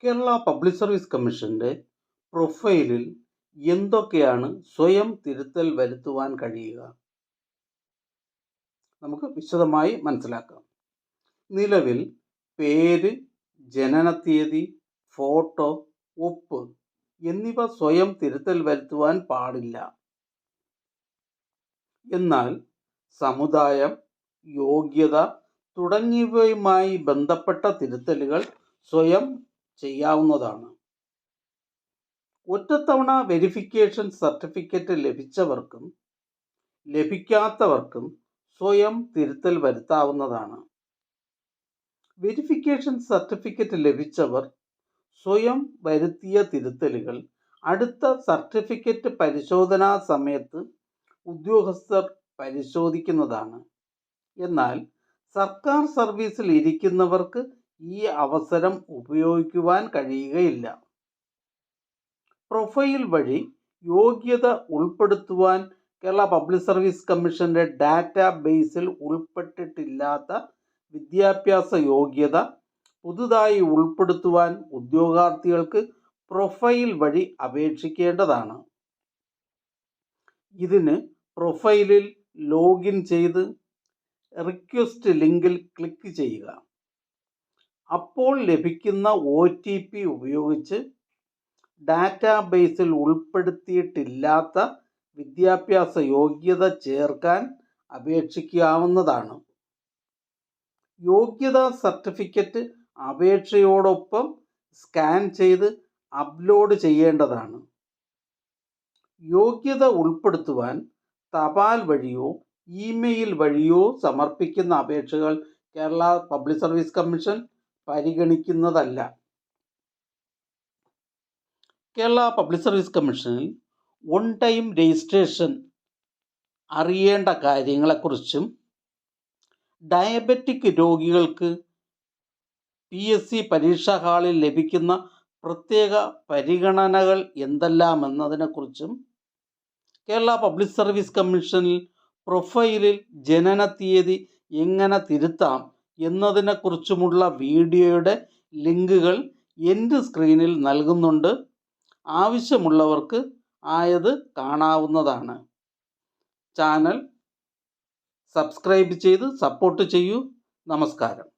Kerala public service കമ്മീഷൻ്റെ പ്രൊഫൈലിൽ എന്തൊക്കെയാണ് സ്വയം തിരുത്തൽ വരുത്തുവാൻ കഴിയുക? നമുക്ക് വിശദമായി മനസ്സിലാക്കാം. നിലവിൽ പേര്, ജനനത്തീയതി, ഫോട്ടോ, ഒപ്പ് എന്നിവ സ്വയം തിരുത്തൽ വരുത്തുവാൻ പാടില്ല. എന്നാൽ സമുദായം, യോഗ്യത തുടങ്ങിയവയുമായി ബന്ധപ്പെട്ട തിരുത്തലുകൾ സ്വയം ചെയ്യാവുന്നതാണ്. ഒറ്റത്തവണ വെരിഫിക്കേഷൻ സർട്ടിഫിക്കറ്റ് ലഭിച്ചവർക്കും ലഭിക്കാത്തവർക്കും സ്വയം തിരുത്തൽ വരുത്താവുന്നതാണ്. വെരിഫിക്കേഷൻ സർട്ടിഫിക്കറ്റ് ലഭിച്ചവർ സ്വയം വരുത്തിയ തിരുത്തലുകൾ അടുത്ത സർട്ടിഫിക്കറ്റ് പരിശോധനാ സമയത്ത് ഉദ്യോഗസ്ഥർ പരിശോധിക്കുന്നതാണ്. എന്നാൽ സർക്കാർ സർവീസിൽ ഇരിക്കുന്നവർക്ക് ഈ അവസരം ഉപയോഗിക്കുവാൻ കഴിയുകയില്ല. പ്രൊഫൈൽ വഴി യോഗ്യത ഉൾപ്പെടുത്തുവാൻ കേരള പബ്ലിക് സർവീസ് കമ്മീഷൻ്റെ ഡാറ്റാ ബേസിൽ ഉൾപ്പെട്ടിട്ടില്ലാത്ത വിദ്യാഭ്യാസ യോഗ്യത പുതുതായി ഉൾപ്പെടുത്തുവാൻ ഉദ്യോഗാർത്ഥികൾക്ക് പ്രൊഫൈൽ വഴി അപേക്ഷിക്കേണ്ടതാണ്. ഇതിന് പ്രൊഫൈലിൽ ലോഗിൻ ചെയ്ത് റിക്വസ്റ്റ് ലിങ്കിൽ ക്ലിക്ക് ചെയ്യുക. അപ്പോൾ ലഭിക്കുന്ന OTP ഉപയോഗിച്ച് ഡാറ്റാബേസിൽ ഉൾപ്പെടുത്തിയിട്ടില്ലാത്ത വിദ്യാഭ്യാസ യോഗ്യത ചേർക്കാൻ അപേക്ഷിക്കാവുന്നതാണ്. യോഗ്യതാ സർട്ടിഫിക്കറ്റ് അപേക്ഷയോടൊപ്പം സ്കാൻ ചെയ്ത് അപ്ലോഡ് ചെയ്യേണ്ടതാണ്. യോഗ്യത ഉൾപ്പെടുത്തുവാൻ തപാൽ വഴിയോ ഇമെയിൽ വഴിയോ സമർപ്പിക്കുന്ന അപേക്ഷകൾ കേരള പബ്ലിക് സർവീസ് കമ്മീഷൻ പരിഗണിക്കുന്നതല്ല. കേരള പബ്ലിക് സർവീസ് കമ്മീഷനിൽ ഓൺ ടൈം രജിസ്ട്രേഷൻ അറിയേണ്ട കാര്യങ്ങളെക്കുറിച്ചും ഡയബറ്റിക് രോഗികൾക്ക് PSC പരീക്ഷാ ഹാളിൽ ലഭിക്കുന്ന പ്രത്യേക പരിഗണനകൾ എന്തെല്ലാമെന്നതിനെക്കുറിച്ചും കേരള പബ്ലിക് സർവീസ് കമ്മീഷനിൽ പ്രൊഫൈലിൽ ജനനത്തീയതി എങ്ങനെ തിരുത്താം എന്നതിനെക്കുറിച്ചുമുള്ള വീഡിയോയുടെ ലിങ്കുകൾ എൻ്റെ സ്ക്രീനിൽ നൽകുന്നുണ്ട്. ആവശ്യമുള്ളവർക്ക് ആയത് കാണാവുന്നതാണ്. ചാനൽ സബ്സ്ക്രൈബ് ചെയ്ത് സപ്പോർട്ട് ചെയ്യൂ. നമസ്കാരം.